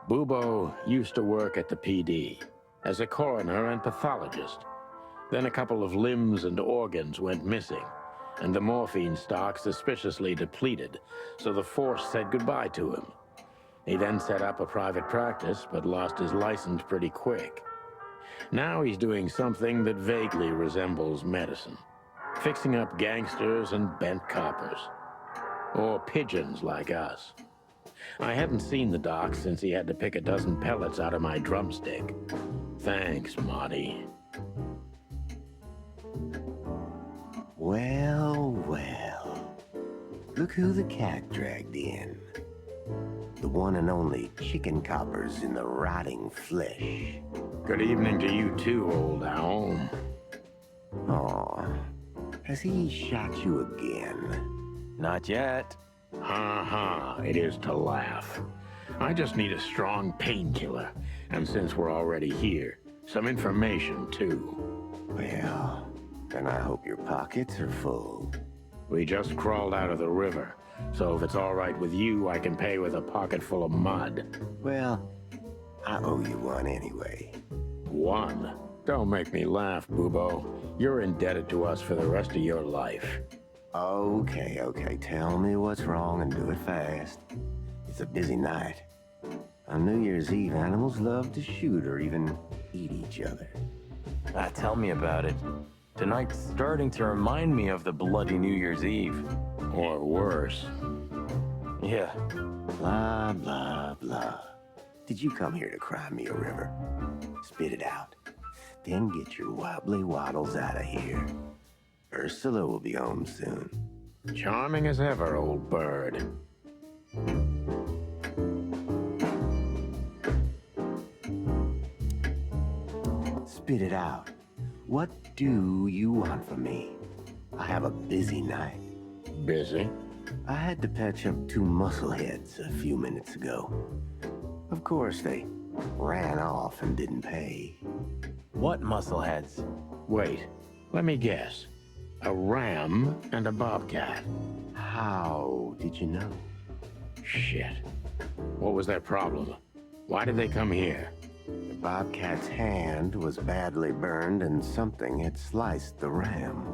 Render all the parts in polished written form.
Bubo used to work at the PD as a coroner and pathologist. Then a couple of limbs and organs went missing, and the morphine stock suspiciously depleted, so the force said goodbye to him. He then set up a private practice, but lost his license pretty quick. Now he's doing something that vaguely resembles medicine, fixing up gangsters and bent coppers. Or pigeons like us. I hadn't seen the doc since he had to pick a dozen pellets out of my drumstick. Thanks, Marty. Well, well. Look who the cat dragged in. The one and only chicken coppers in the rotting flesh. Good evening to you too, old owl. Aw, has he shot you again? Not yet. Ha, it is to laugh. I just need a strong painkiller, and since we're already here, some information too. Well, then I hope your pockets are full. We just crawled out of the river, so if it's all right with you, I can pay with a pocket full of mud. Well, I owe you one anyway. One? Don't make me laugh, Bubo. You're indebted to us for the rest of your life. Okay, tell me what's wrong and do it fast. It's a busy night. On New Year's Eve, animals love to shoot or even eat each other. Tell me about it. Tonight's starting to remind me of the bloody New Year's Eve. Or worse. Yeah. Blah, blah, blah. Did you come here to cry me a river? Spit it out. Then get your wobbly waddles out of here. Ursula will be home soon. Charming as ever, old bird. Spit it out. What do you want from me? I have a busy night. Busy? I had to patch up 2 muscleheads a few minutes ago. Of course, they ran off and didn't pay. What muscleheads? Wait, let me guess. A ram and a bobcat. How did you know? Shit. What was their problem? Why did they come here? The bobcat's hand was badly burned and something had sliced the ram.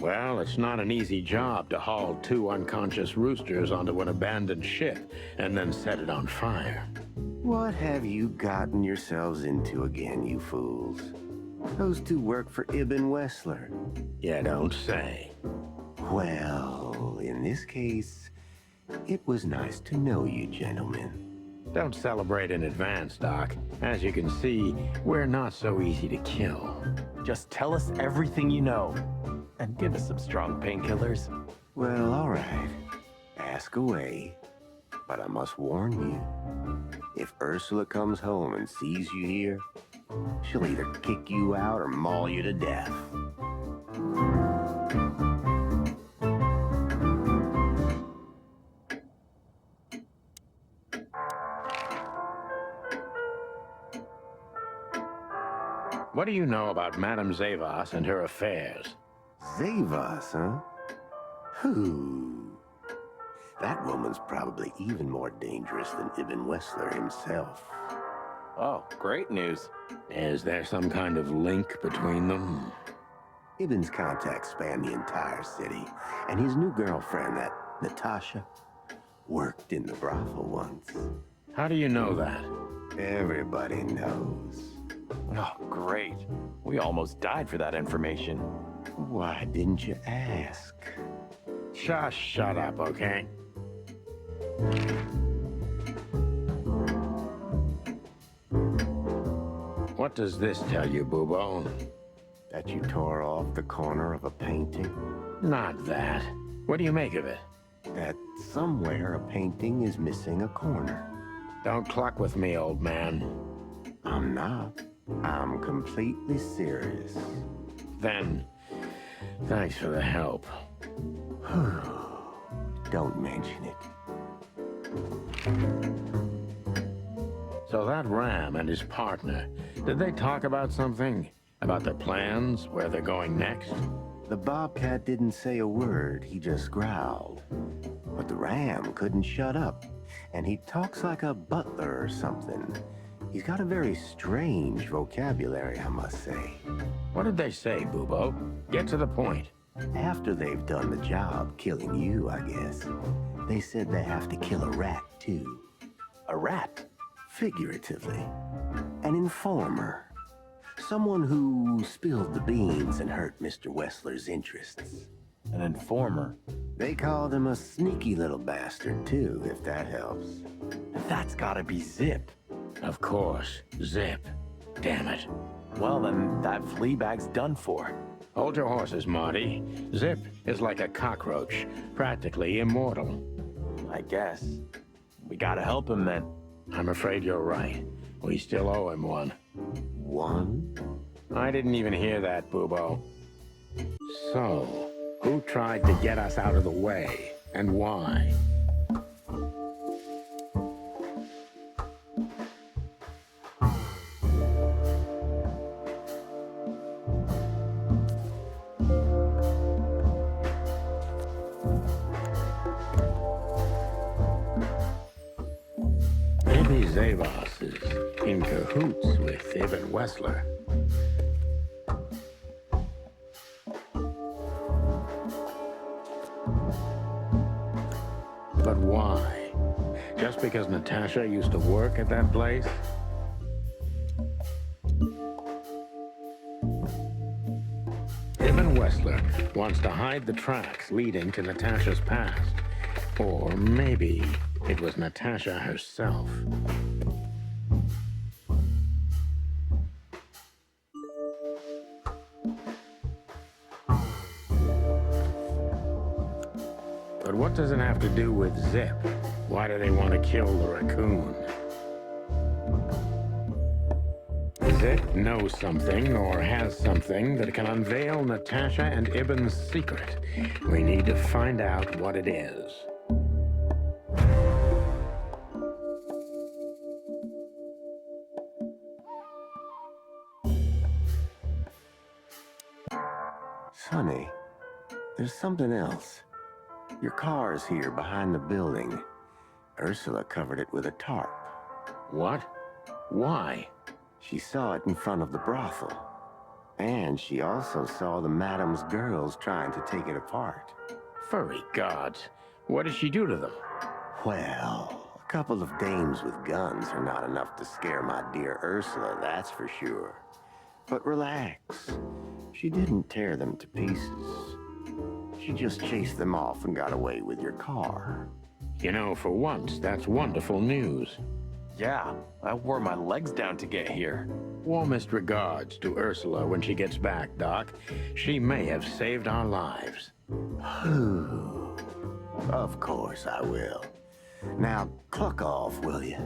Well, it's not an easy job to haul 2 unconscious roosters onto an abandoned ship and then set it on fire. What have you gotten yourselves into again, you fools? Those 2 work for Ibn Wessler. You don't say. Well, in this case, it was nice to know you, gentlemen. Don't celebrate in advance, Doc. As you can see, we're not so easy to kill. Just tell us everything you know. And give us some strong painkillers. Well, all right. Ask away. But I must warn you. If Ursula comes home and sees you here, she'll either kick you out or maul you to death. What do you know about Madame Zavas and her affairs? Zavas, huh? Who? That woman's probably even more dangerous than Ibn Wessler himself. Oh, great news. Is there some kind of link between them? Ibn's contacts span the entire city, and his new girlfriend, that Natasha, worked in the brothel once. How do you know that? Everybody knows. Oh, great. We almost died for that information. Why didn't you ask? Just shut up, okay? What does this tell you, Bubo? That you tore off the corner of a painting? Not that. What do you make of it? That somewhere a painting is missing a corner. Don't cluck with me, old man. I'm not. I'm completely serious. Then, thanks for the help. Don't mention it. So that Ram and his partner, did they talk about something? About their plans, where they're going next? The bobcat didn't say a word, he just growled. But the ram couldn't shut up. And he talks like a butler or something. He's got a very strange vocabulary, I must say. What did they say, Bubo? Get to the point. After they've done the job killing you, I guess, they said they have to kill a rat, too. A rat? Figuratively. An informer. Someone who spilled the beans and hurt Mr. Wessler's interests. An informer? They called him a sneaky little bastard, too, if that helps. That's gotta be Zip. Of course, Zip. Damn it. Well, then that flea bag's done for. Hold your horses, Marty. Zip is like a cockroach, practically immortal. I guess. We gotta help him then. I'm afraid you're right. We still owe him one. One? I didn't even hear that, Bubo. So, who tried to get us out of the way, and why? Maybe Zavos is in cahoots with Ibn Wessler. But why? Just because Natasha used to work at that place? Ibn Wessler wants to hide the tracks leading to Natasha's past. Or maybe it was Natasha herself. But what does it have to do with Zip? Why do they want to kill the raccoon? Zip knows something or has something that can unveil Natasha and Ibn's secret. We need to find out what it is. Sonny, there's something else. Your car's here behind the building. Ursula covered it with a tarp. What? Why? She saw it in front of the brothel. And she also saw the madam's girls trying to take it apart. Furry gods. What did she do to them? Well, a couple of dames with guns are not enough to scare my dear Ursula, that's for sure. But relax. She didn't tear them to pieces. She just chased them off and got away with your car. You know, for once, that's wonderful news. Yeah, I wore my legs down to get here. Warmest regards to Ursula when she gets back, Doc. She may have saved our lives. Of course I will. Now, cluck off, will you?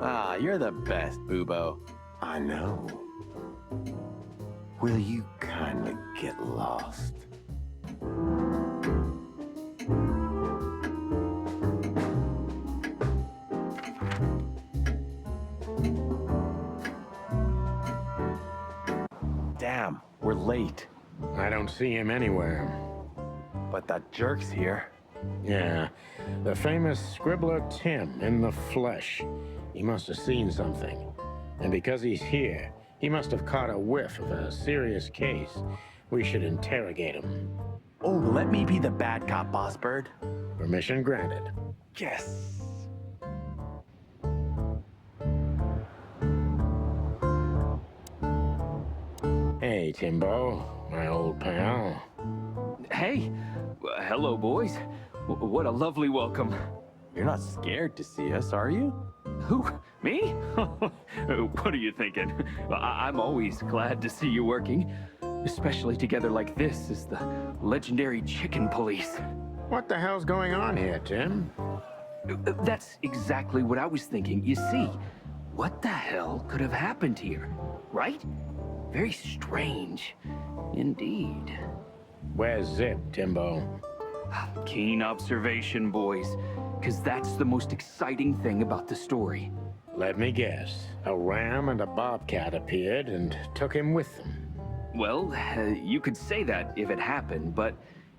Ah, you're the best, Bubo. I know. Will you kindly get lost? Damn, we're late. I don't see him anywhere. But that jerk's here. Yeah, the famous scribbler Tim in the flesh. He must have seen something. And because he's here, he must have caught a whiff of a serious case. We should interrogate him. Oh, let me be the bad cop, Boss Bird. Permission granted. Yes. Hey, Timbo, my old pal. Hey, hello, boys. What a lovely welcome. You're not scared to see us, are you? Who? Me? What are you thinking? I'm always glad to see you working, especially together like this as the legendary chicken police. What the hell's going on here, Tim? That's exactly what I was thinking. You see, what the hell could have happened here, right? Very strange, indeed. Where's Zip, Timbo? Keen observation, boys, because that's the most exciting thing about the story. Let me guess. A ram and a bobcat appeared and took him with them. Well, you could say that if it happened, but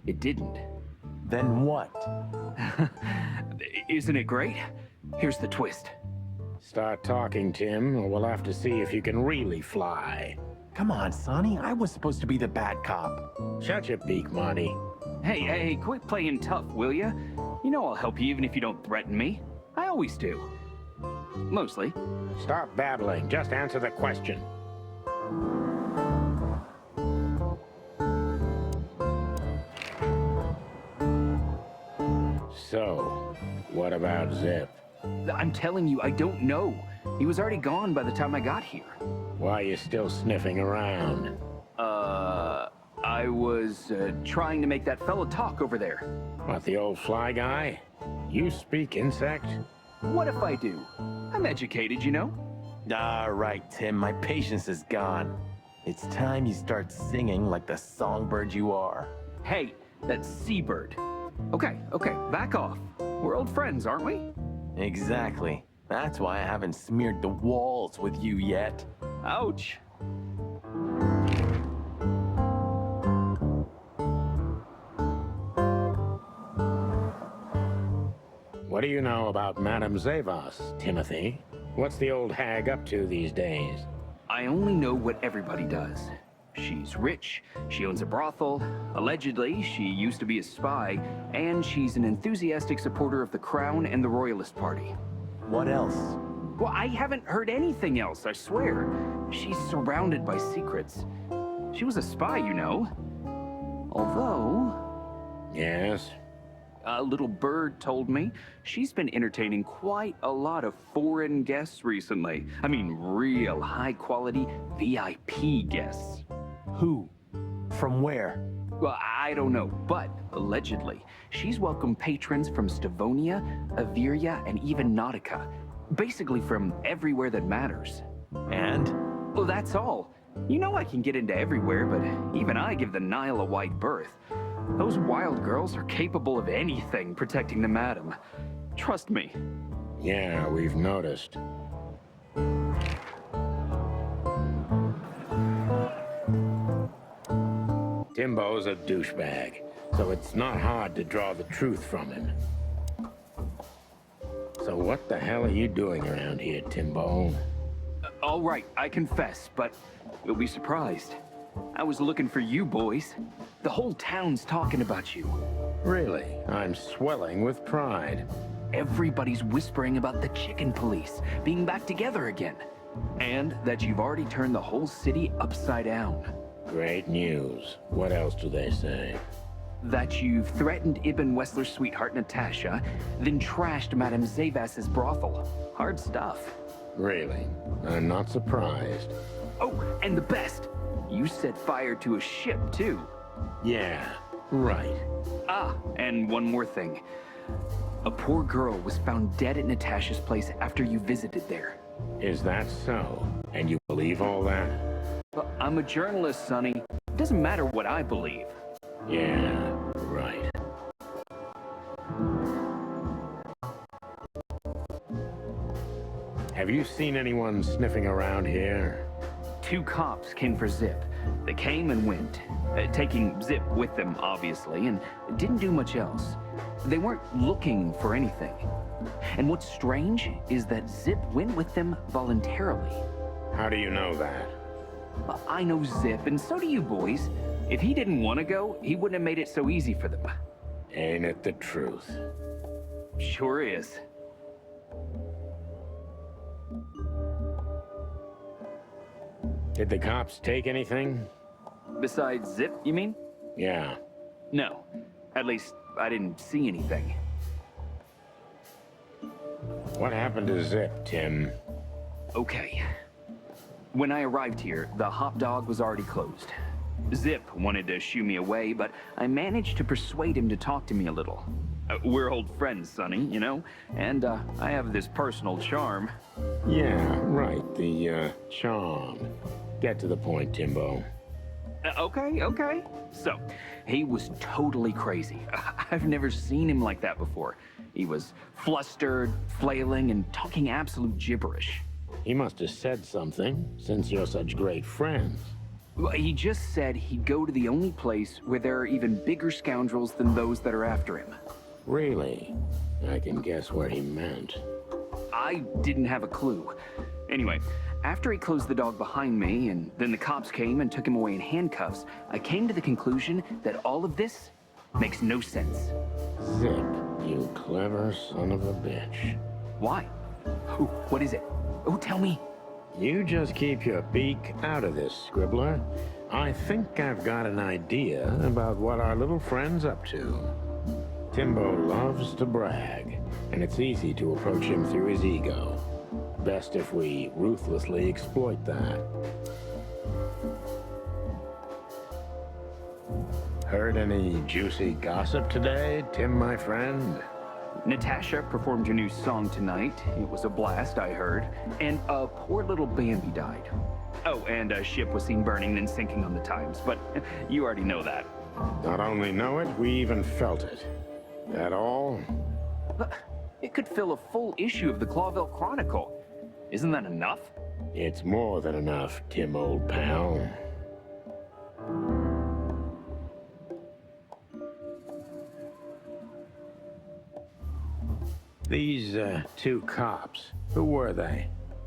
it didn't. Then what? Isn't it great? here's the twist. Start talking, Tim, or we'll have to see if you can really fly. Come on, Sonny. I was supposed to be the bad cop. Shut your beak, Marty. Hey, quit playing tough, will ya? You know I'll help you even if you don't threaten me. I always do. Mostly. Stop babbling. Just answer the question. So, what about Zip? I'm telling you, I don't know. He was already gone by the time I got here. Why are you still sniffing around? I was trying to make that fella talk over there. What, the old fly guy? You speak insect? What if I do? I'm educated, you know? All right, Tim, my patience is gone. It's time you start singing like the songbird you are. Hey, that's Seabird. Okay, back off. We're old friends, aren't we? Exactly. That's why I haven't smeared the walls with you yet. Ouch. What do you know about Madame Zavas, Timothy? What's the old hag up to these days? I only know what everybody does. She's rich, she owns a brothel, allegedly she used to be a spy, and she's an enthusiastic supporter of the Crown and the Royalist Party. What else? Well, I haven't heard anything else, I swear. She's surrounded by secrets. She was a spy, you know. Although... Yes? A little bird told me she's been entertaining quite a lot of foreign guests recently. I mean, real high-quality VIP guests. Who? From where? Well, I don't know, but allegedly, she's welcomed patrons from Stavonia, Averia, and even Nautica. Basically from everywhere that matters. And? Well, that's all. You know I can get into everywhere, but even I give the Nile a wide berth. Those wild girls are capable of anything protecting the madam. Trust me. Yeah, we've noticed. Timbo's a douchebag, so it's not hard to draw the truth from him. So what the hell are you doing around here, Timbo? All right, I confess, but you'll be surprised. I was looking for you boys. The whole town's talking about you. Really? I'm swelling with pride. Everybody's whispering about the chicken police being back together again. And that you've already turned the whole city upside down. Great news. What else do they say? That you've threatened Ibn Wessler's sweetheart Natasha, then trashed Madame Zavas's brothel. Hard stuff. Really? I'm not surprised. Oh, and the best! You set fire to a ship, too. Yeah, right. Ah, and one more thing. A poor girl was found dead at Natasha's place after you visited there. Is that so? And you believe all that? But I'm a journalist, Sonny. It doesn't matter what I believe. Yeah, right. Have you seen anyone sniffing around here? 2 cops came for Zip. They came and went, taking Zip with them, obviously, and didn't do much else. They weren't looking for anything. And what's strange is that Zip went with them voluntarily. How do you know that? Well, I know Zip, and so do you boys. If he didn't want to go, he wouldn't have made it so easy for them. Ain't it the truth? Sure is. Did the cops take anything? Besides Zip, you mean? Yeah. No. At least, I didn't see anything. What happened to Zip, Tim? Okay. When I arrived here, the hot dog was already closed. Zip wanted to shoo me away, but I managed to persuade him to talk to me a little. We're old friends, Sonny, you know? And I have this personal charm. Yeah, right. The, charm. Get to the point, Timbo. Okay. So, he was totally crazy. I've never seen him like that before. He was flustered, flailing, and talking absolute gibberish. He must have said something, since you're such great friends. Well, he just said he'd go to the only place where there are even bigger scoundrels than those that are after him. Really? I can guess what he meant. I didn't have a clue. Anyway, after he closed the dog behind me, and then the cops came and took him away in handcuffs, I came to the conclusion that all of this makes no sense. Zip, you clever son of a bitch. Why? Who? What is it? Oh, tell me. You just keep your beak out of this, Scribbler. I think I've got an idea about what our little friend's up to. Timbo loves to brag, and it's easy to approach him through his ego. Best if we ruthlessly exploit that. Heard any juicy gossip today, Tim, my friend? Natasha performed your new song tonight. It was a blast, I heard. And a poor little Bambi died. Oh, and a ship was seen burning and sinking on the Times, but you already know that. Not only know it, we even felt it. That all? But it could fill a full issue of the Clawville Chronicle. Isn't that enough? It's more than enough, Tim, old pal. These, two cops, who were they?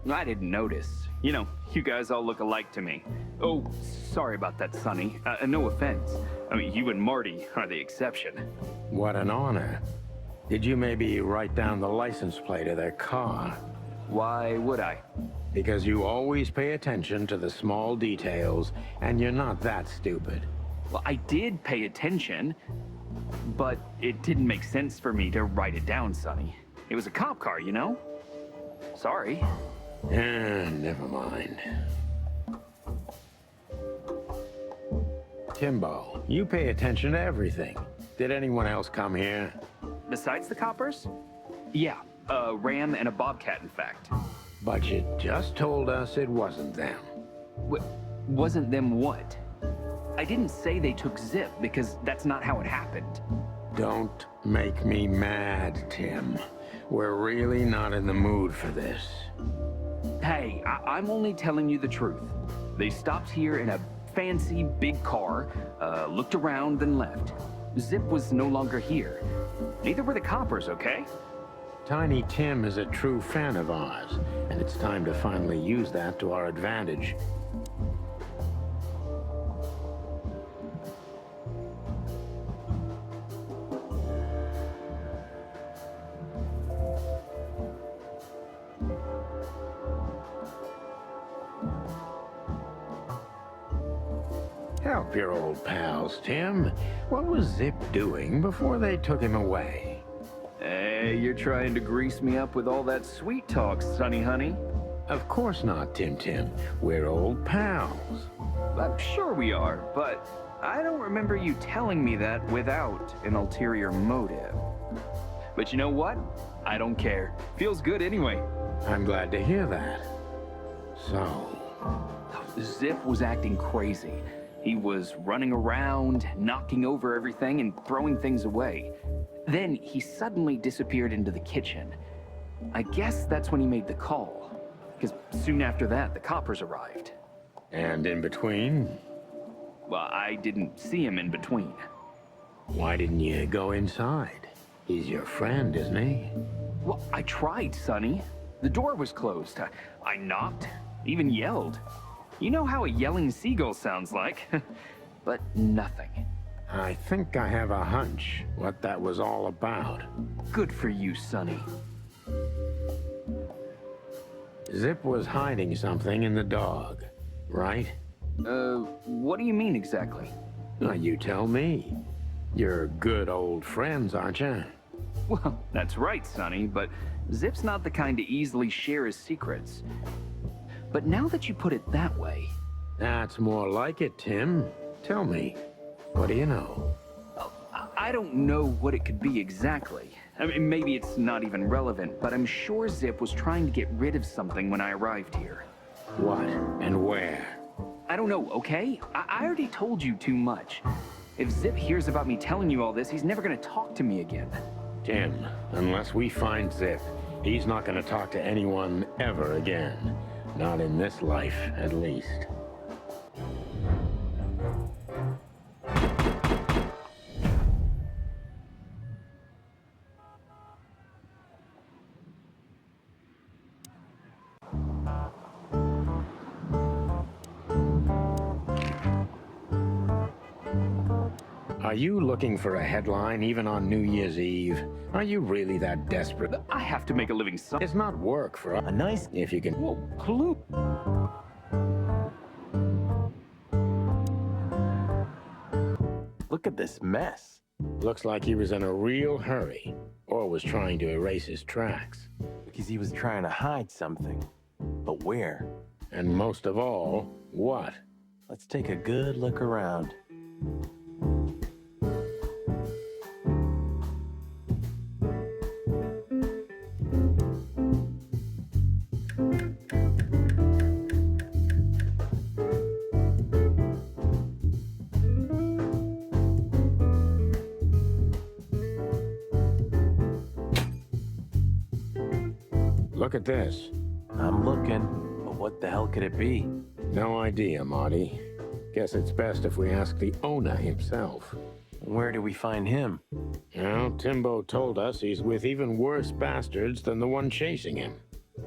I didn't notice. You know, you guys all look alike to me. Oh, sorry about that, Sonny. No offense. I mean, you and Marty are the exception. What an honor. Did you maybe write down the license plate of their car? Why would I? Because you always pay attention to the small details, and you're not that stupid. Well, I did pay attention, but it didn't make sense for me to write it down, Sonny. It was a cop car, you know? Sorry. Never mind. Timbo, you pay attention to everything. Did anyone else come here? Besides the coppers? Yeah, a ram and a bobcat, in fact. But you just told us it wasn't them. Wasn't them what? I didn't say they took Zip, because that's not how it happened. Don't make me mad, Tim. We're really not in the mood for this. Hey, I'm only telling you the truth. They stopped here in a fancy big car, looked around, then left. Zip was no longer here. Neither were the coppers, okay? Tiny Tim is a true fan of ours, and it's time to finally use that to our advantage. Help your old pals, Tim. What was Zip doing before they took him away? Hey, you're trying to grease me up with all that sweet talk, Sonny honey. Of course not, Tim. We're old pals. I'm sure we are, but I don't remember you telling me that without an ulterior motive. But you know what? I don't care. Feels good anyway. I'm glad to hear that. So, Zip was acting crazy. He was running around, knocking over everything and throwing things away. Then he suddenly disappeared into the kitchen. I guess that's when he made the call, because soon after that, the coppers arrived. and in between? Well, I didn't see him in between. Why didn't you go inside? He's your friend, isn't he? Well, I tried, Sonny. The door was closed. I knocked, even yelled. You know how a yelling seagull sounds like. But nothing. I think I have a hunch what that was all about. Good for you, Sonny. Zip was hiding something in the dog, right? What do you mean exactly? Now, you tell me. You're good old friends, aren't you? Well, that's right, Sonny, but Zip's not the kind to easily share his secrets. But now that you put it that way... That's more like it, Tim. Tell me, what do you know? I don't know what it could be exactly. I mean, maybe it's not even relevant, but I'm sure Zip was trying to get rid of something when I arrived here. What and where? I don't know, okay? I already told you too much. If Zip hears about me telling you all this, he's never gonna talk to me again. Tim, unless we find Zip, he's not gonna talk to anyone ever again. Not in this life, at least. Are you looking for a headline even on New Year's Eve? Are you really that desperate? I have to make a living It's not work for A nice... if you can. Whoa, clue. Look at this mess. Looks like he was in a real hurry, or was trying to erase his tracks. Because he was trying to hide something. But where? And most of all, what? Let's take a good look around. Look at this. I'm looking, but what the hell could it be? No idea, Marty. Guess it's best if we ask the owner himself. Where do we find him? Well, Timbo told us he's with even worse bastards than the one chasing him.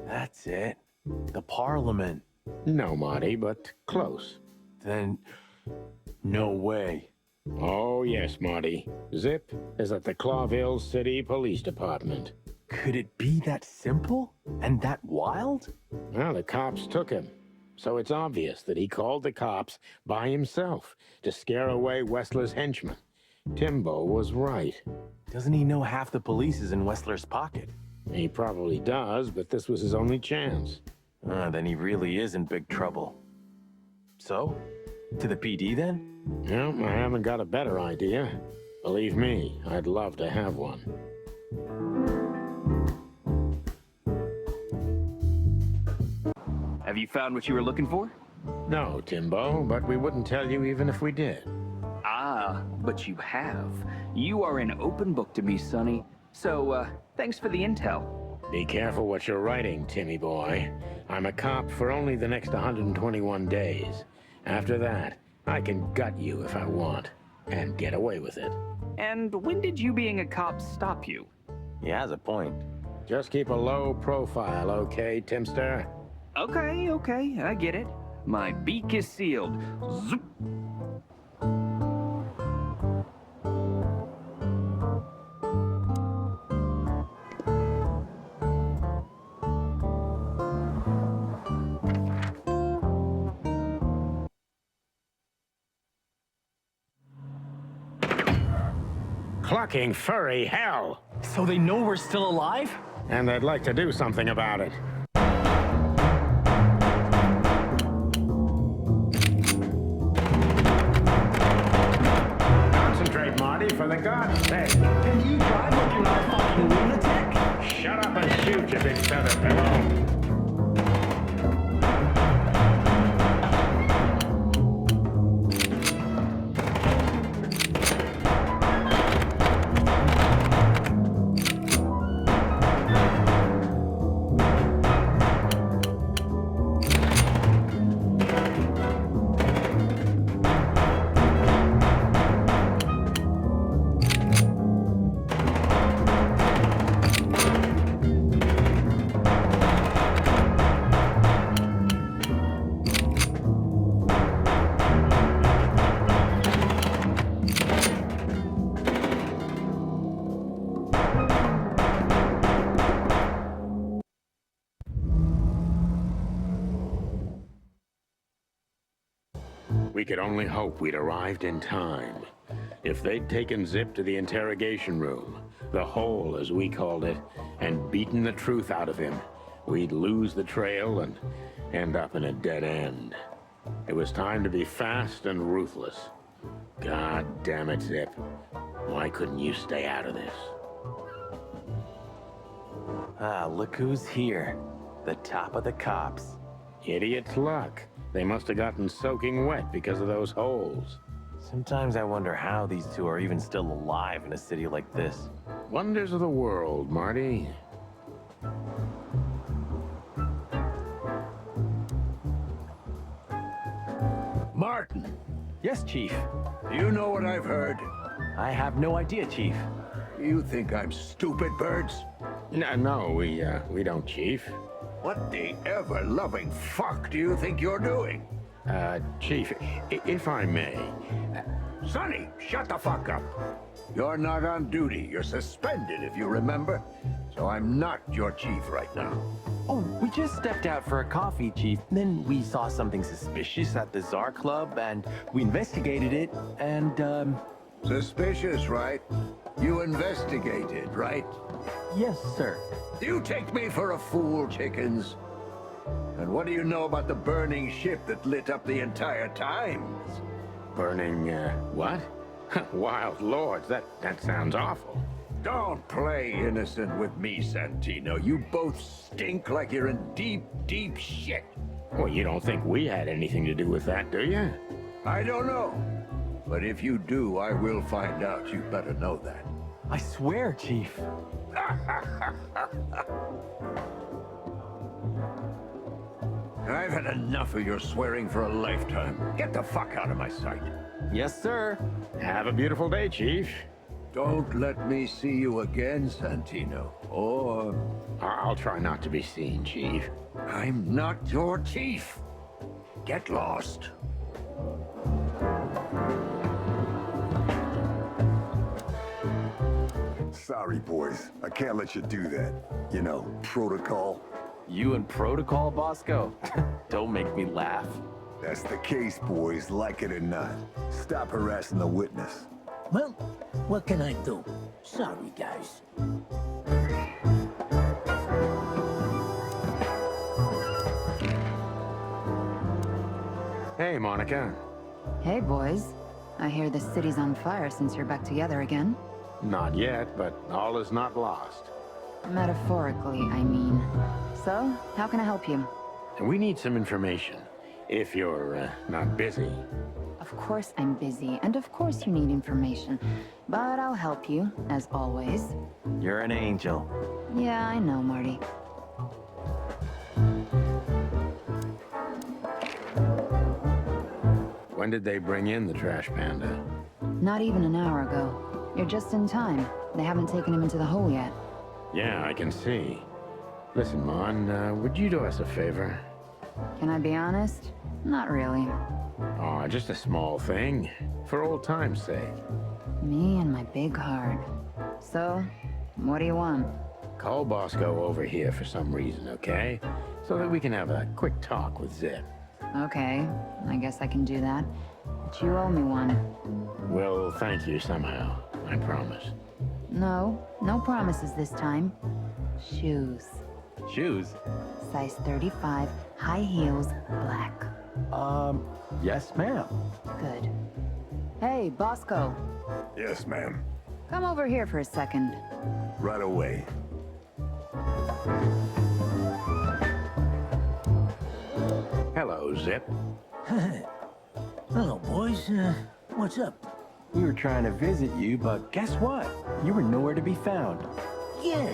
That's it. The Parliament. No, Marty, but close. Then... no way. Oh, yes, Marty. Zip is at the Clawville City Police Department. Could it be that simple? And that wild? Well, the cops took him. So it's obvious that he called the cops by himself to scare away Wessler's henchmen. Timbo was right. Doesn't he know half the police is in Wessler's pocket? He probably does, but this was his only chance. Then he really is in big trouble. So? To the PD then? Well, I haven't got a better idea. Believe me, I'd love to have one. Have you found what you were looking for? No, Timbo, but we wouldn't tell you even if we did. Ah, but you have. You are an open book to me, Sonny. So, thanks for the intel. Be careful what you're writing, Timmy boy. I'm a cop for only the next 121 days. After that, I can gut you if I want, and get away with it. And when did you being a cop stop you? He has a point. Just keep a low profile, okay, Timster? Okay, I get it. My beak is sealed. Zoop. Clucking furry hell! So they know we're still alive? And they'd like to do something about it. Concentrate, Marty, for the God's sake. Can you drive like you're not a fucking lunatic? Shut up and shoot, you big feather pillow. We could only hope we'd arrived in time. If they'd taken Zip to the interrogation room, the hole as we called it, and beaten the truth out of him, we'd lose the trail and end up in a dead end. It was time to be fast and ruthless. God damn it, Zip. Why couldn't you stay out of this? Ah, look who's here. The top of the cops. Idiot's luck. They must have gotten soaking wet because of those holes. Sometimes I wonder how these two are even still alive in a city like this. Wonders of the world, Marty. Martin, Yes, Chief. do you know what I've heard? I have no idea, Chief. You think I'm stupid, Birds? No, we don't, Chief. What the ever-loving fuck do you think you're doing? Chief, if I may, Sonny, shut the fuck up. You're not on duty. You're suspended, if you remember. So I'm not your chief right now. Oh, we just stepped out for a coffee, Chief. Then we saw something suspicious at the Czar Club, and we investigated it, and, Suspicious, right? You investigated, right? yes, sir. You take me for a fool, chickens. And what do you know about the burning ship that lit up the entire Times? Burning, what? Wild lords, that sounds awful. Don't play innocent with me, Santino. You both stink like you're in deep, deep shit. Well, you don't think we had anything to do with that, do you? I don't know. But if you do, I will find out. You better know that. I swear, Chief. I've had enough of your swearing for a lifetime. Get the fuck out of my sight. Yes, sir. Have a beautiful day, Chief. Don't let me see you again, Santino. Or I'll try not to be seen, Chief. I'm not your chief. Get lost. Sorry, boys. I can't let you do that. You know, protocol. You and Protocol, Bosco? Don't make me laugh. That's the case, boys, like it or not. Stop harassing the witness. Well, what can I do? Sorry, guys. Hey, Monica. Hey, boys. I hear the city's on fire since you're back together again. Not yet, but all is not lost. Metaphorically, I mean. So, how can I help you? We need some information, if you're not busy. Of course I'm busy, and of course you need information. But I'll help you, as always. You're an angel. Yeah, I know, Marty. When did they bring in the trash panda? Not even an hour ago. You're just in time. They haven't taken him into the hole yet. Yeah, I can see. Listen, Mon, would you do us a favor? Can I be honest? Not really. Oh, just a small thing. For old time's sake. Me and my big heart. So, what do you want? Call Bosco over here for some reason, okay? So that we can have a quick talk with Zip. Okay, I guess I can do that. But you owe me one. We'll thank you somehow, I promise. No, no promises this time. Shoes. Shoes? Size 35, high heels, black. Yes, ma'am. Good. Hey, Bosco. Yes, ma'am. Come over here for a second. Right away. Hello, Zip. Hello, boys. What's up? We were trying to visit you, but guess what? You were nowhere to be found. Yeah,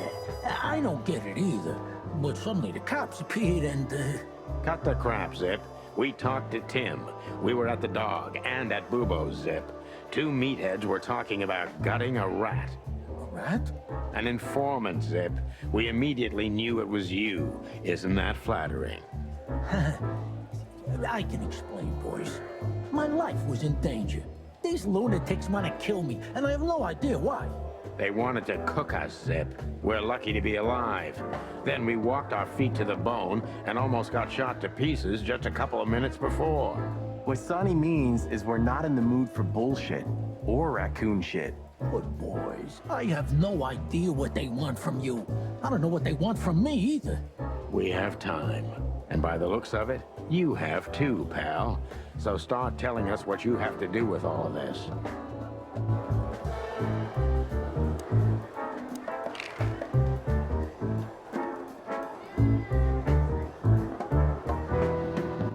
I don't get it either. But suddenly the cops appeared and, Cut the crap, Zip. We talked to Tim. We were at the Dog and at Bubo's, Zip. Two meatheads were talking about gutting a rat. a rat? An informant, Zip. We immediately knew it was you. Isn't that flattering? I can explain, boys. My life was in danger. These lunatics want to kill me, and I have no idea why. They wanted to cook us, Zip. We're lucky to be alive. Then we walked our feet to the bone and almost got shot to pieces just a couple of minutes before. What Sonny means is we're not in the mood for bullshit. Or raccoon shit. But boys, I have no idea what they want from you. I don't know what they want from me either. We have time. And by the looks of it, you have too, pal. So start telling us what you have to do with all of this.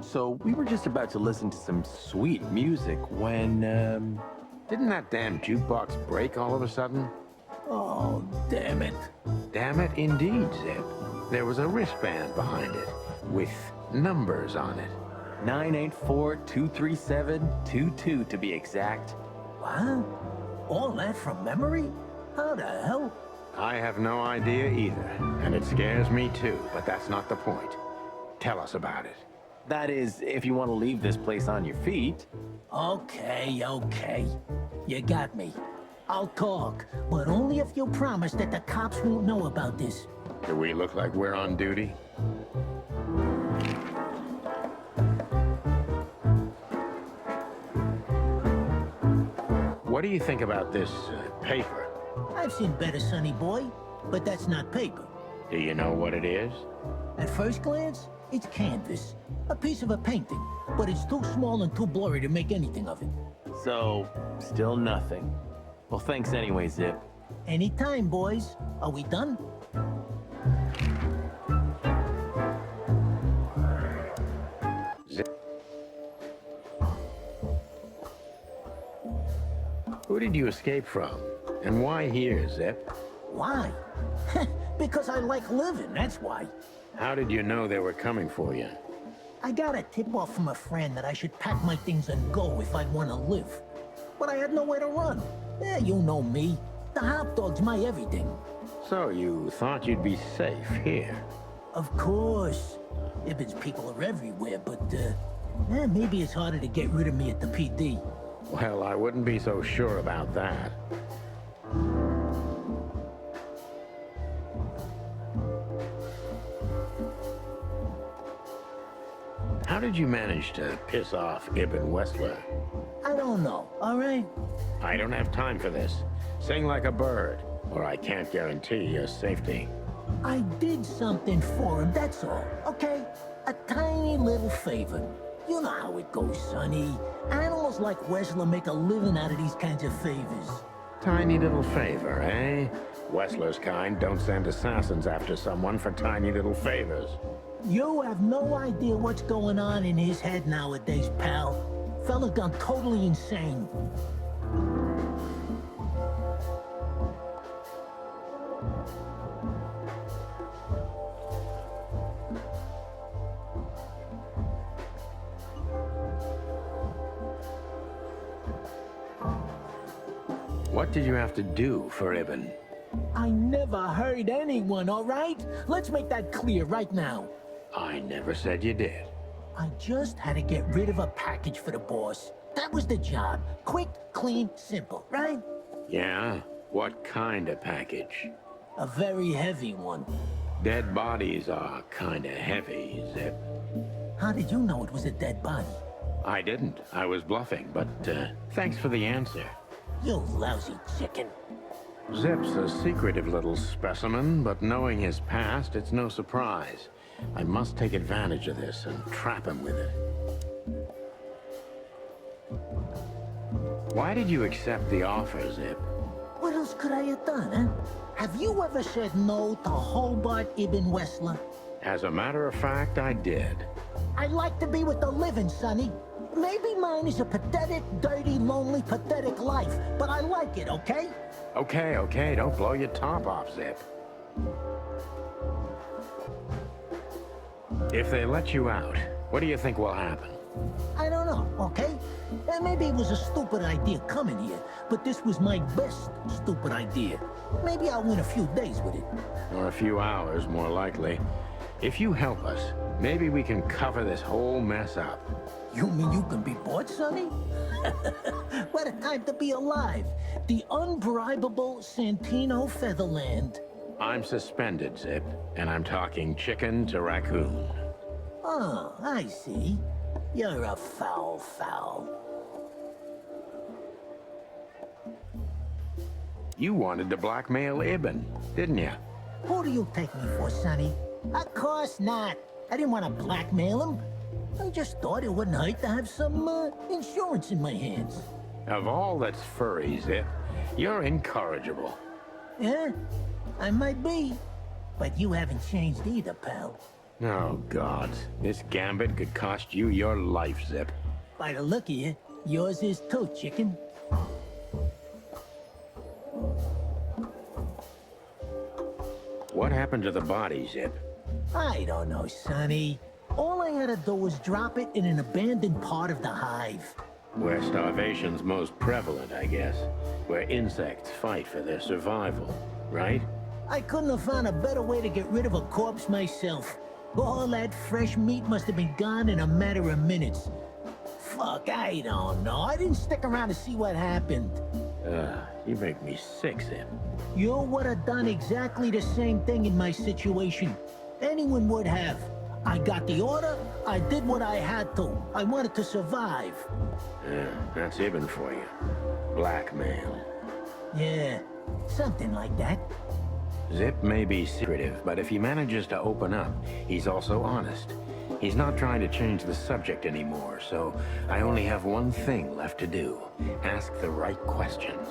So we were just about to listen to some sweet music when, Didn't that damn jukebox break all of a sudden? Oh, damn it. Damn it, indeed, Zip. There was a wristband behind it, with numbers on it. 984-237-22 to be exact. What? All that from memory? How the hell? I have no idea either, and it scares me too, but that's not the point. Tell us about it. That is, if you want to leave this place on your feet. Okay, okay. You got me. I'll talk, but only if you promise that the cops won't know about this. Do we look like we're on duty? What do you think about this paper? I've seen better, sonny boy, but that's not paper. Do you know what it is? At first glance, it's canvas. A piece of a painting, but it's too small and too blurry to make anything of it. So, still nothing. Well, thanks anyway, Zip. Anytime, boys. Are we done? Who did you escape from? And why here, Zip? Why? Because I like living, that's why. How did you know they were coming for you? I got a tip-off from a friend that I should pack my things and go if I want to live. But I had nowhere to run. You know me. The hot dog's my everything. So you thought you'd be safe here? Of course. Ibben's people are everywhere, but, maybe it's harder to get rid of me at the PD. Well, I wouldn't be so sure about that. How did you manage to piss off Ibn Wessler? I don't know, all right? I don't have time for this. Sing like a bird, or I can't guarantee your safety. I did something for him, that's all, okay? A tiny little favor. You know how it goes, sonny. Animals like Wessler make a living out of these kinds of favors. Tiny little favor, eh? Wessler's kind don't send assassins after someone for tiny little favors. You have no idea what's going on in his head nowadays, pal. Fella's gone totally insane. What did you have to do for Ibn? I never hurt anyone, all right? Let's make that clear right now. I never said you did. I just had to get rid of a package for the boss. That was the job. Quick, clean, simple, right? Yeah? What kind of package? A very heavy one. Dead bodies are kinda heavy, Zip. How did you know it was a dead body? I didn't. I was bluffing, but thanks for the answer. You lousy chicken. Zip's a secretive little specimen, but knowing his past, it's no surprise. I must take advantage of this and trap him with it. Why did you accept the offer, Zip? What else could I have done, huh? Have you ever said no to Hobart Ibn Wessler? As a matter of fact, I did. I like to be with the living, sonny. Maybe mine is a pathetic, dirty, lonely, pathetic life, but I like it, okay? Okay, don't blow your top off, Zip. If they let you out, what do you think will happen? I don't know, okay? Maybe it was a stupid idea coming here, but this was my best stupid idea. Maybe I'll win a few days with it. Or a few hours, more likely. If you help us, maybe we can cover this whole mess up. You mean you can be bought, sonny? What a time to be alive. The unbribable Santino Featherland. I'm suspended, Zip, and I'm talking chicken to raccoon. Oh, I see. You're a foul. You wanted to blackmail Ibn, didn't you? Who do you take me for, sonny? Of course not. I didn't want to blackmail him. I just thought it wouldn't hurt to have some, insurance in my hands. Of all that's furry, Zip, you're incorrigible. Yeah, I might be. But you haven't changed either, pal. Oh, God. This gambit could cost you your life, Zip. By the look of you, yours is too, chicken. What happened to the body, Zip? I don't know, sonny. All I had to do was drop it in an abandoned part of the hive. Where starvation's most prevalent, I guess. Where insects fight for their survival, right? I couldn't have found a better way to get rid of a corpse myself. All that fresh meat must have been gone in a matter of minutes. Fuck, I don't know. I didn't stick around to see what happened. You make me sick, Zip. You would have done exactly the same thing in my situation. Anyone would have. I got the order, I did what I had to. I wanted to survive. That's Ibn for you. Blackmail. Yeah, something like that. Zip may be secretive, but if he manages to open up, he's also honest. He's not trying to change the subject anymore, so I only have one thing left to do. Ask the right questions.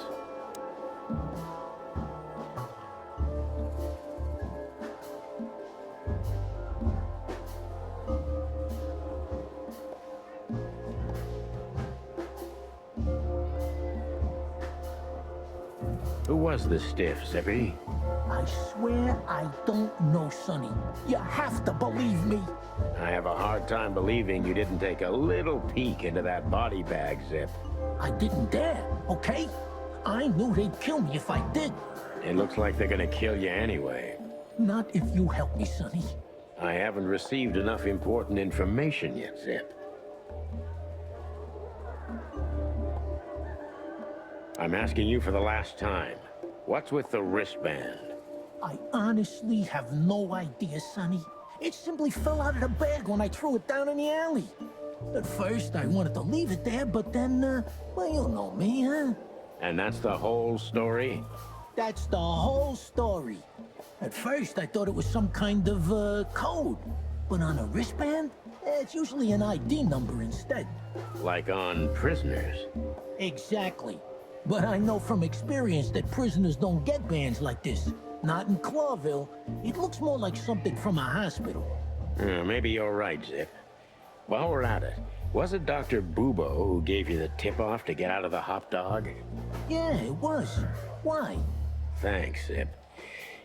Who was the stiff, Zippy? I swear I don't know, Sonny. You have to believe me. I have a hard time believing you didn't take a little peek into that body bag, Zip. I didn't dare, okay? I knew they'd kill me if I did. It looks like they're gonna kill you anyway. Not if you help me, Sonny. I haven't received enough important information yet, Zip. I'm asking you for the last time. What's with the wristband? I honestly have no idea, Sonny. It simply fell out of the bag when I threw it down in the alley. At first, I wanted to leave it there, but then, well, you know me, huh? And that's the whole story? That's the whole story. At first, I thought it was some kind of, code. But on a wristband, it's usually an ID number instead. Like on prisoners? Exactly. But I know from experience that prisoners don't get bands like this. Not in Clawville. It looks more like something from a hospital. Maybe you're right, Zip. While we're at it, was it Dr. Bubo who gave you the tip-off to get out of the hop dog? Yeah, it was. Why? Thanks, Zip.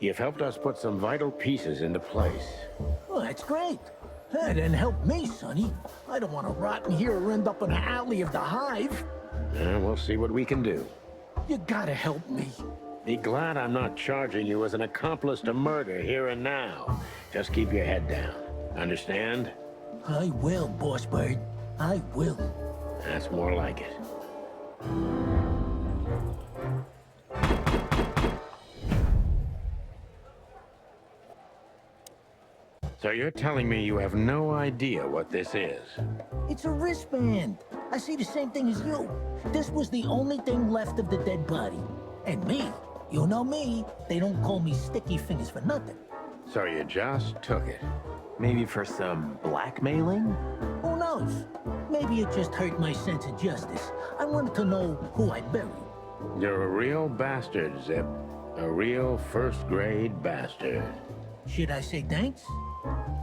You've helped us put some vital pieces into place. Well, that's great. That didn't help me, Sonny. I don't want to rot in here or end up in the alley of the Hive. We'll see what we can do. You gotta help me. Be glad I'm not charging you as an accomplice to murder here and now. Just keep your head down. Understand? I will, Boss Bird. I will. That's more like it. So you're telling me you have no idea what this is? It's a wristband. I see the same thing as you. This was the only thing left of the dead body. And me, you know me, they don't call me Sticky Fingers for nothing. So you just took it? Maybe for some blackmailing? Who knows? Maybe it just hurt my sense of justice. I wanted to know who I buried. You're a real bastard, Zip. A real first-grade bastard. Should I say thanks?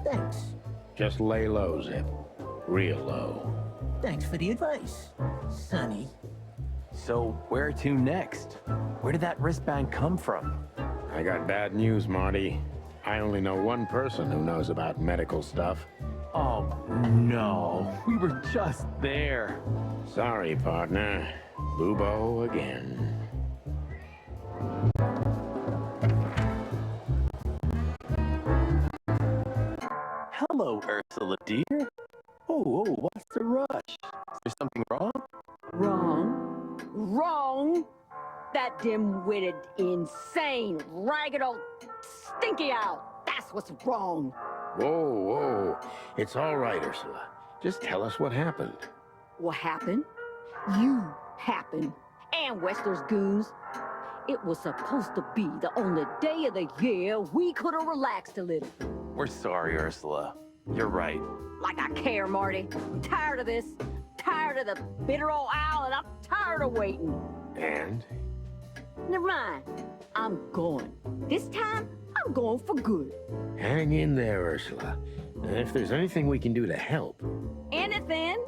Thanks. Just lay low, Zip. Real low. Thanks for the advice, Sonny. So where to next? Where did that wristband come from? I got bad news, Marty. I only know one person who knows about medical stuff. Oh, no. We were just there. Sorry, partner. Bubo again. Hello, Ursula, dear. Oh, what's the rush? Is there something wrong? Wrong. Wrong. That dim-witted, insane, ragged old stinky owl. That's what's wrong. Whoa. It's all right, Ursula. Just tell us what happened. What happened? You happened. And Wester's goons. It was supposed to be the only day of the year we could have relaxed a little. We're sorry, Ursula. You're right. Like I care, Marty. I'm tired of this. Tired of the bitter old owl, and I'm tired of waiting. And? Never mind. I'm going. This time, I'm going for good. Hang in there, Ursula. And if there's anything we can do to help. Anything?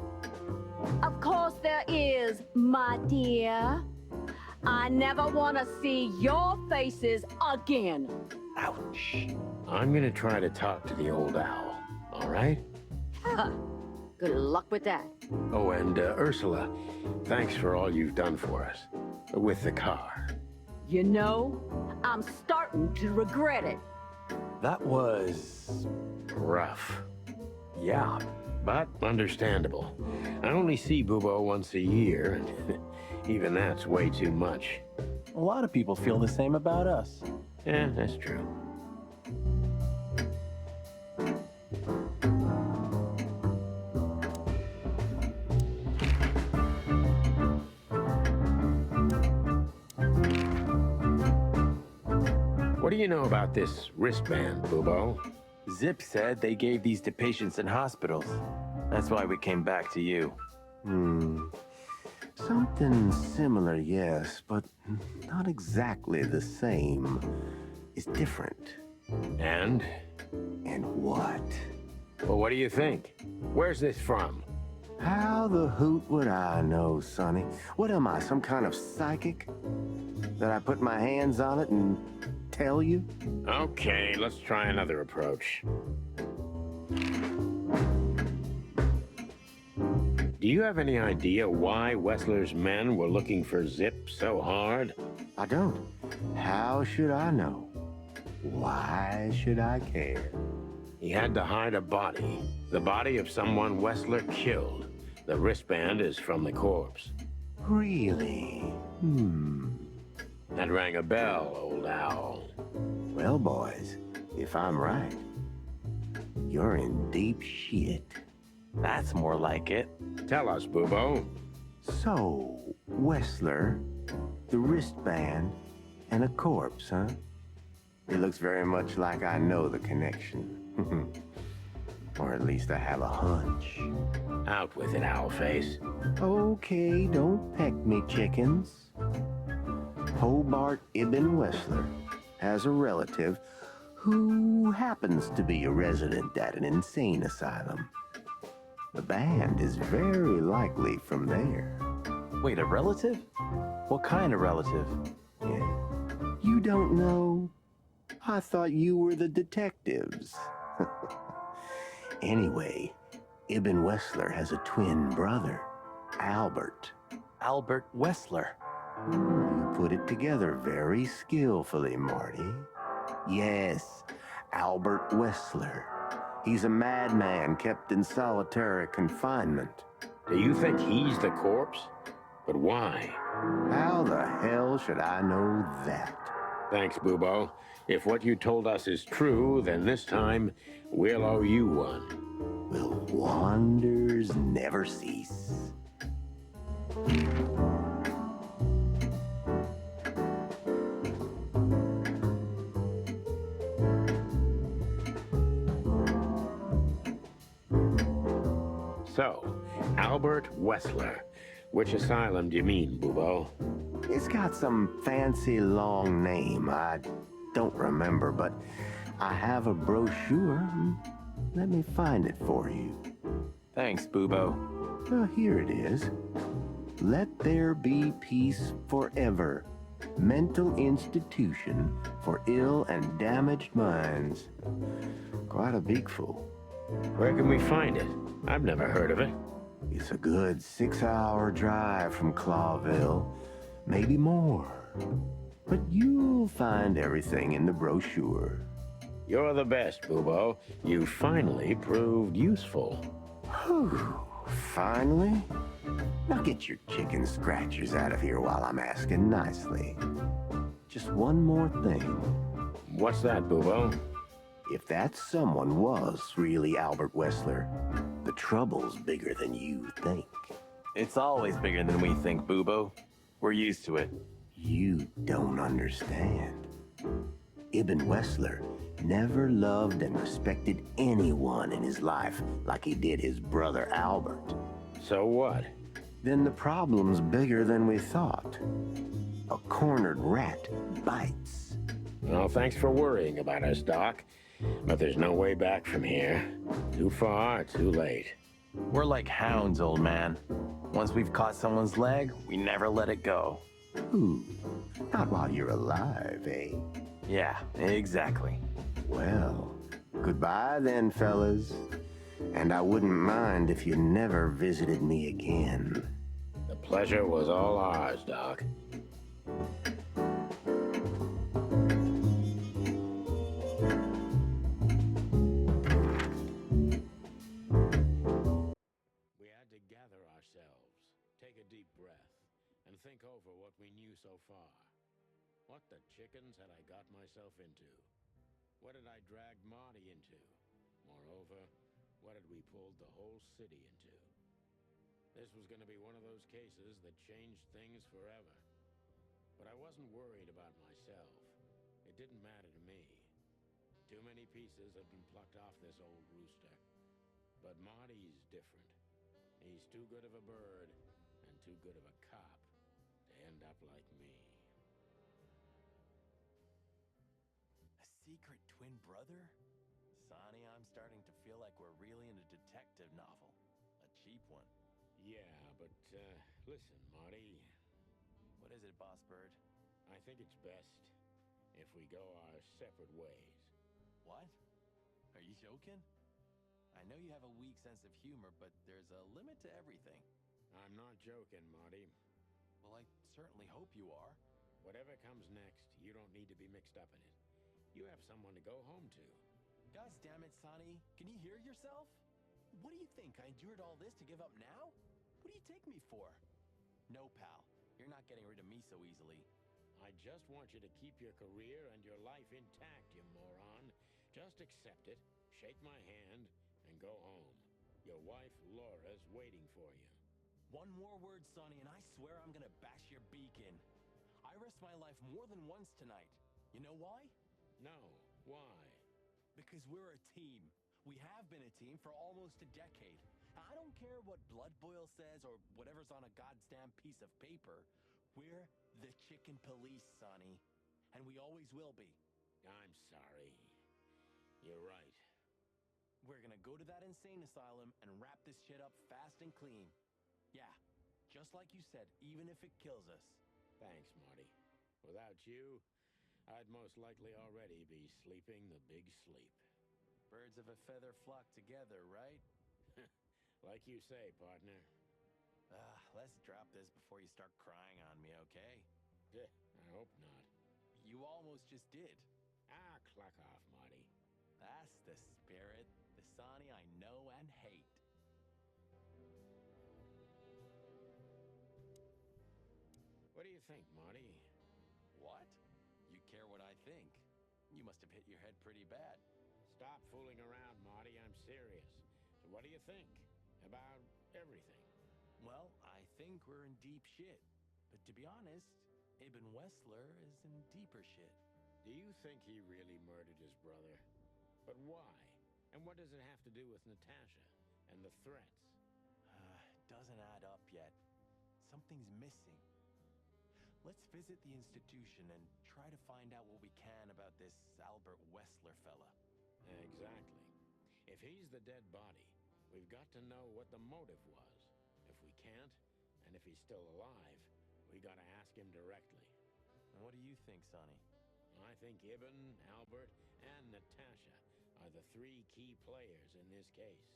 Of course there is, my dear. I never want to see your faces again. Ouch. I'm gonna try to talk to the old owl, all right? Good luck with that. Oh, and Ursula, thanks for all you've done for us. With the car. You know, I'm starting to regret it. That was... Rough. yeah. But understandable. I only see Bubo once a year, and even that's way too much. A lot of people feel the same about us. Yeah, that's true. What do you know about this wristband, Bubo? Zip said they gave these to patients in hospitals. That's why we came back to you. Something similar, yes, but not exactly the same. It's different. And? And what? Well, what do you think? Where's this from? How the hoot would I know, Sonny? What am I, some kind of psychic? That I put my hands on it and tell you? Okay, let's try another approach. Do you have any idea why Wessler's men were looking for Zip so hard? I don't. How should I know? Why should I care? He had to hide a body. The body of someone Wessler killed. The wristband is from the corpse. Really? That rang a bell, old owl. Well, boys, if I'm right, you're in deep shit. That's more like it. Tell us, Bubo. So, Wessler, the wristband, and a corpse, huh? It looks very much like I know the connection. Or at least I have a hunch. Out with it, Owlface. Okay, don't peck me, chickens. Hobart Ibn Wessler has a relative who happens to be a resident at an insane asylum. The band is very likely from there. Wait, a relative? What kind of relative? Yeah. You don't know? I thought you were the detectives. Anyway, Ibn Wessler has a twin brother, Albert. Albert Wessler. You put it together very skillfully, Marty. Yes, Albert Wessler. He's a madman kept in solitary confinement. Do you think he's the corpse? But why? How the hell should I know that? Thanks, Bubo. If what you told us is true, then this time we'll owe you one. Will wonders never cease? So, Albert Wessler. Which asylum do you mean, Bubo? It's got some fancy long name. I don't remember, but I have a brochure. Let me find it for you. Thanks, Bubo. Here it is. Let There Be Peace Forever. Mental Institution for Ill and Damaged Minds. Quite a beakful. Where can we find it? I've never heard of it. It's a good 6-hour drive from Clawville. Maybe more. But you'll find everything in the brochure. You're the best, Bubo. You finally proved useful. Whew. Finally? Now get your chicken scratchers out of here while I'm asking nicely. Just one more thing. What's that, Bubo? If that someone was really Albert Wessler, the trouble's bigger than you think. It's always bigger than we think, Bubo. We're used to it. You don't understand. Ibn Wessler never loved and respected anyone in his life like he did his brother Albert. So what? Then the problem's bigger than we thought. A cornered rat bites. Well, thanks for worrying about us, Doc. But there's no way back from here. Too far, too late. We're like hounds, old man. Once we've caught someone's leg, we never let it go. Ooh, not while you're alive, eh? Yeah, exactly. Well, goodbye then, fellas. And I wouldn't mind if you never visited me again. The pleasure was all ours, Doc. think over what we knew so far. What the chickens had I got myself into? What had I dragged Marty into? Moreover, what had we pulled the whole city into? This was going to be one of those cases that changed things forever. But I wasn't worried about myself. It didn't matter to me. Too many pieces had been plucked off this old rooster. But Marty's different. He's too good of a bird and too good of a cop to end up like me. A secret twin brother? Sonny, I'm starting to feel like we're really in a detective novel. A cheap one. Yeah, but, listen, Marty. What is it, Boss Bird? I think it's best if we go our separate ways. What? Are you joking? I know you have a weak sense of humor, but there's a limit to everything. I'm not joking, Marty. Well, I certainly hope you are. Whatever comes next, you don't need to be mixed up in it. You have someone to go home to. God damn it, Sonny. Can you hear yourself? What do you think? I endured all this to give up now? What do you take me for? No, pal. You're not getting rid of me so easily. I just want you to keep your career and your life intact, you moron. Just accept it, shake my hand, and go home. Your wife, Laura's waiting for you. One more word, Sonny, and I swear I'm gonna bash your beak in. I risked my life more than once tonight. You know why? No. Why? Because we're a team. We have been a team for almost a decade. I don't care what Blood Boil says or whatever's on a goddamn piece of paper. We're the chicken police, Sonny. And we always will be. I'm sorry. You're right. We're gonna go to that insane asylum and wrap this shit up fast and clean. Yeah, just like you said, even if it kills us. Thanks, Marty. Without you, I'd most likely already be sleeping the big sleep. Birds of a feather flock together, right? Like you say, partner. Let's drop this before you start crying on me, okay? I hope not. You almost just did. Clock off, Marty. That's the spirit, the Sonny I know and hate. What do you think, Marty? What? You care what I think? You must have hit your head pretty bad. Stop fooling around, Marty. I'm serious. So what do you think? About everything? Well, I think we're in deep shit. But to be honest, Ibn Wessler is in deeper shit. Do you think he really murdered his brother? But why? And what does it have to do with Natasha and the threats? Doesn't add up yet. Something's missing. Let's visit the institution and try to find out what we can about this Albert Wessler fella. Exactly. If he's the dead body, we've got to know what the motive was. If we can't, and if he's still alive, we gotta ask him directly. And what do you think, Sonny? I think Ibn, Albert, and Natasha are the three key players in this case,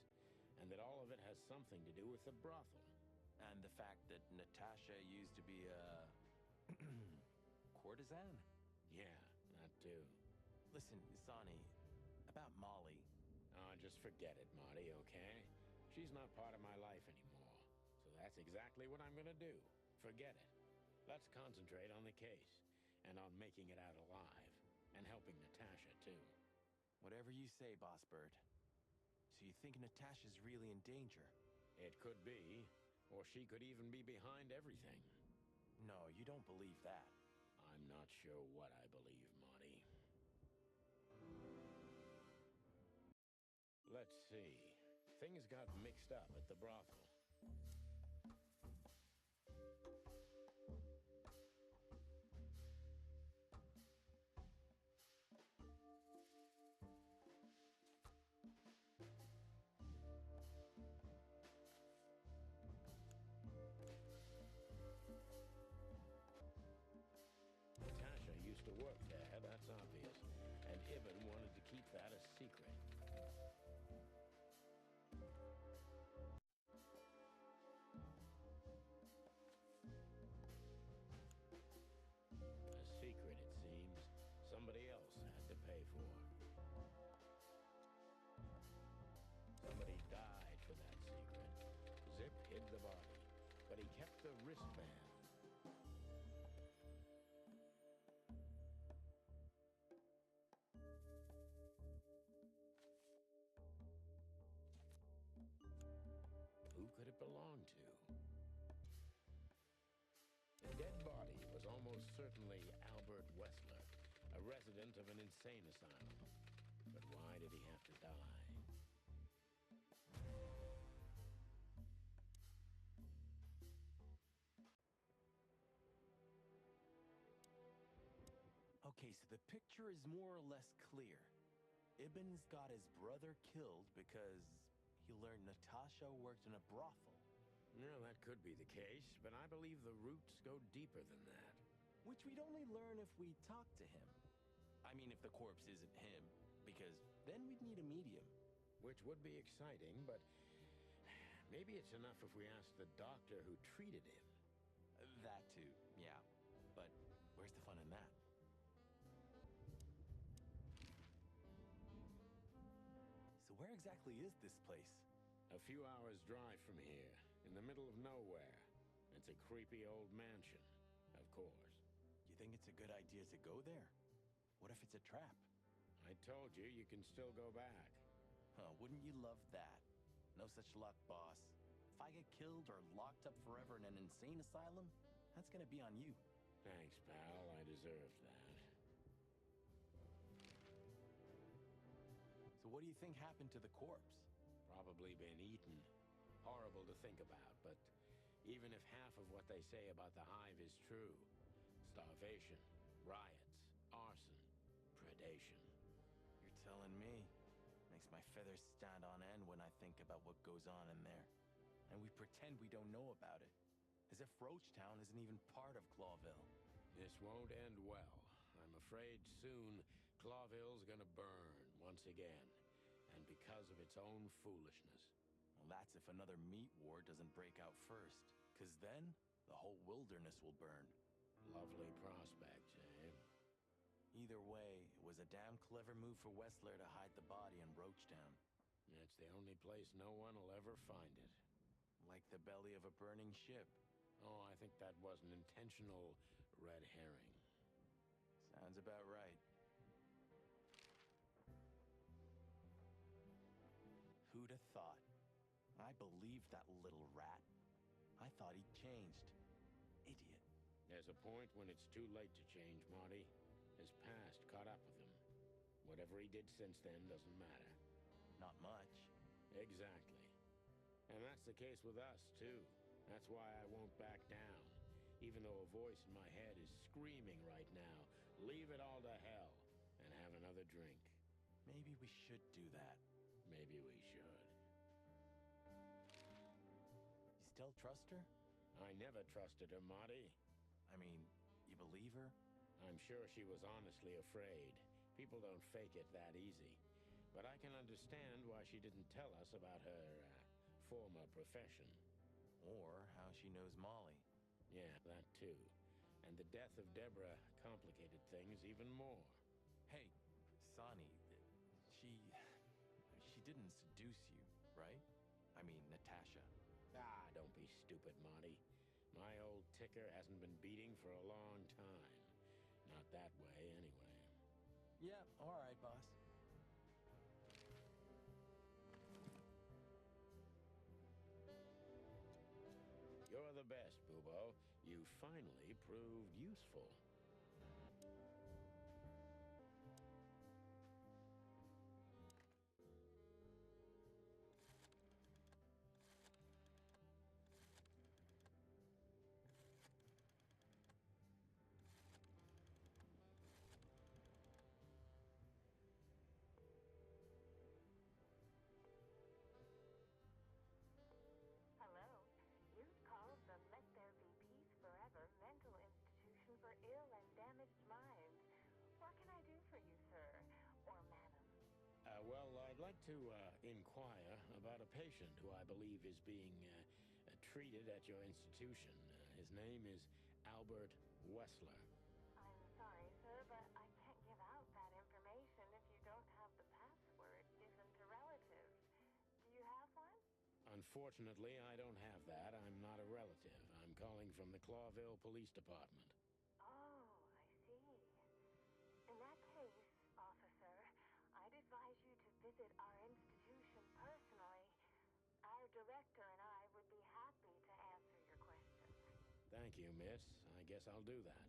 and that all of it has something to do with the brothel. And the fact that Natasha used to be a courtesan? Yeah, that too. Listen, Sonny, about Molly. Oh, just forget it, Marty, okay? She's not part of my life anymore. So that's exactly what I'm gonna do. Forget it. Let's concentrate on the case, and on making it out alive, and helping Natasha, too. Whatever you say, Boss Bird. So you think Natasha's really in danger? It could be, or she could even be behind everything. No, you don't believe that. I'm not sure what I believe, Marty. Let's see. Things got mixed up at the brothel. Natasha used to work there, that's obvious. And Ibn wanted to keep that a secret. A secret, it seems, somebody else had to pay for. Somebody died for that secret. Zip hid the body, but he kept the wristband. could it belong to? The dead body was almost certainly Albert Wessler, a resident of an insane asylum. But why did he have to die? Okay, so the picture is more or less clear. Ibn's got his brother killed because he learned Natasha worked in a brothel. No, that could be the case, but I believe the roots go deeper than that. Which we'd only learn if we talked to him. I mean, if the corpse isn't him, because then we'd need a medium. Which would be exciting, but maybe it's enough if we ask the doctor who treated him. That too, yeah. But where's the fun in that? So where exactly is this place? A few hours' drive from here, in the middle of nowhere. It's a creepy old mansion, of course. You think it's a good idea to go there? What if it's a trap? I told you, you can still go back. Huh, wouldn't you love that? No such luck, boss. If I get killed or locked up forever in an insane asylum, that's gonna be on you. Thanks, pal. I deserved that. So what do you think happened to the corpse? Probably been eaten. Horrible to think about, but even if half of what they say about the hive is true, starvation, riots, arson, predation. You're telling me. Makes my feathers stand on end when I think about what goes on in there. And we pretend we don't know about it. As if Roachtown isn't even part of Clawville. This won't end well. I'm afraid soon Clawville's gonna burn once again, and because of its own foolishness. Well, that's if another meat war doesn't break out first. 'Cause then, the whole wilderness will burn. Lovely prospect, eh? Either way, it was a damn clever move for Wessler to hide the body in Roachtown. It's the only place no one will ever find it. Like the belly of a burning ship. Oh, I think that was an intentional red herring. Sounds about right. Who'd have thought? I believed that little rat. I thought he'd changed. Idiot. There's a point when it's too late to change, Marty. His past caught up with him. Whatever he did since then doesn't matter. Not much. Exactly. And that's the case with us, too. That's why I won't back down. Even though a voice in my head is screaming right now, leave it all to hell and have another drink. Maybe we should do that. Maybe we should. You still trust her? I never trusted her, Marty. I mean, you believe her? I'm sure she was honestly afraid. People don't fake it that easy. But I can understand why she didn't tell us about her former profession. Or how she knows Molly. Yeah, that too. And the death of Deborah complicated things even more. Hey, Sonny, she didn't seduce you, right? I mean, Natasha. Ah, don't be stupid, Marty. My old ticker hasn't been beating for a long time. Not that way, anyway. Yeah, all right, boss. You're the best, Bubo. You finally proved useful. Hello. You've called the Let There Be Peace Forever mental institution for ill and damaged minds. What can I do for you, sir? Or madam? Well, I'd like to inquire about a patient who I believe is being treated at your institution. His name is Albert Wessler. I'm sorry, sir, but I can't give out that information if you don't have the password given to relatives. Do you have one? Unfortunately, I don't have that. I'm not a relative. I'm calling from the Clawville Police Department. Oh, I see. In that case, officer, I'd advise you to visit our institution personally. Our director and I would be Thank you, miss. I guess I'll do that.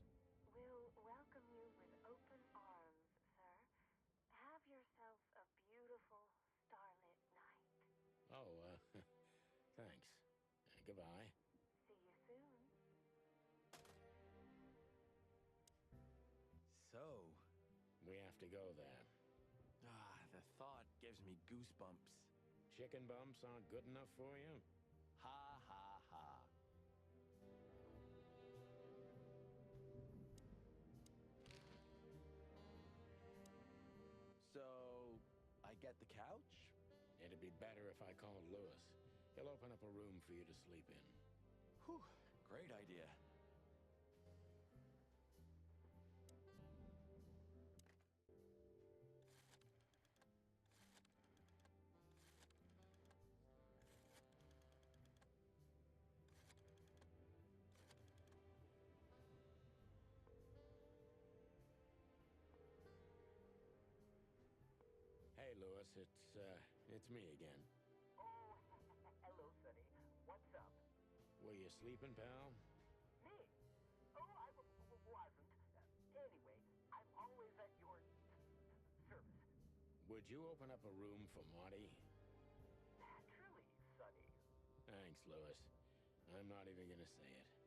We'll welcome you with open arms, sir. Have yourself a beautiful starlit night. Oh, thanks. Goodbye. See you soon. So, We have to go there. the thought gives me goosebumps. Chicken bumps aren't good enough for you? Ha ha ha. So, I get the couch? It'd be better if I called Lewis. He'll open up a room for you to sleep in. Whew, great idea. Hey, Lewis, it's me again. Oh, hello, Sonny. What's up? Were you sleeping, pal? Me? Oh, I wasn't. Anyway, I'm always at your service. Would you open up a room for Marty? Naturally, Sonny. Thanks, Lewis. I'm not even gonna say it.